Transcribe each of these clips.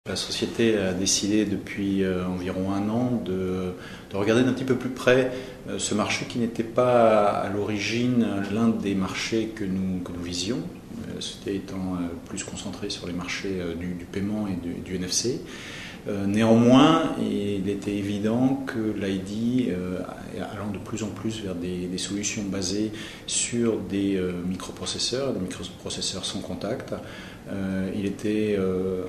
La société a décidé depuis environ un an de regarder d'un petit peu plus près ce marché qui n'était pas à l'origine l'un des marchés que nous visions, c'était étant plus concentré sur les marchés du paiement et du NFC. Néanmoins, il était évident que l'ID, allant de plus en plus vers des solutions basées sur des microprocesseurs sans contact, il était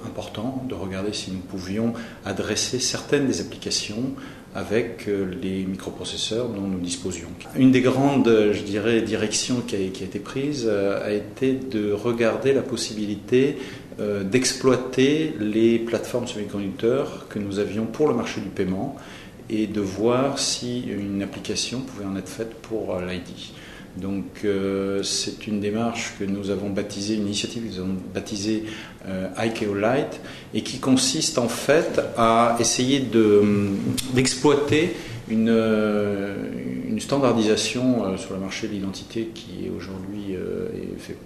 important de regarder si nous pouvions adresser certaines des applications avec les microprocesseurs dont nous disposions. Une des grandes, je dirais, directions qui a été prise a été de regarder la possibilité d'exploiter les plateformes semi-conducteurs que nous avions pour le marché du paiement et de voir si une application pouvait en être faite pour l'ID. Donc c'est une démarche que nous avons baptisée, une initiative que nous avons baptisée ICAO Lite et qui consiste en fait à essayer d'exploiter une standardisation sur le marché de l'identité qui est aujourd'hui fait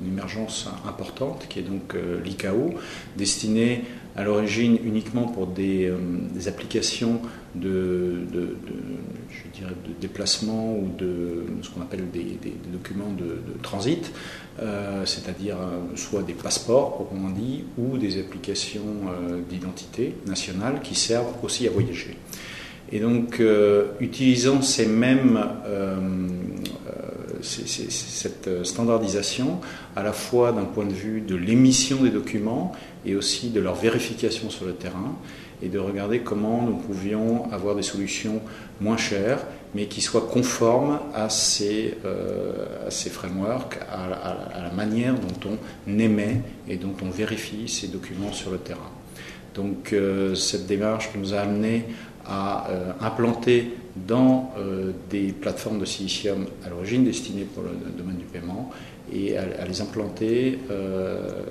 une émergence importante, qui est donc l'ICAO, destinée à l'origine uniquement pour des applications de déplacement ou de ce qu'on appelle des documents de transit, c'est-à-dire soit des passeports, proprement dit, ou des applications d'identité nationale qui servent aussi à voyager. Et donc, utilisant cette standardisation, à la fois d'un point de vue de l'émission des documents et aussi de leur vérification sur le terrain, et de regarder comment nous pouvions avoir des solutions moins chères, mais qui soient conformes à ces frameworks, à la manière dont on émet et dont on vérifie ces documents sur le terrain. Donc, cette démarche nous a amené à implanter dans des plateformes de silicium à l'origine destinées pour le domaine du paiement et à les implanter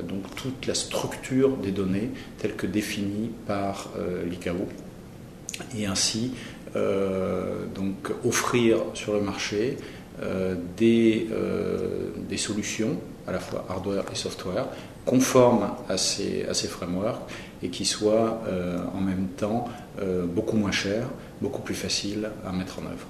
donc toute la structure des données telle que définie par l'ICAO et ainsi donc offrir sur le marché des solutions à la fois hardware et software conformes à ces frameworks et qui soient en même temps beaucoup moins chers, beaucoup plus faciles à mettre en œuvre.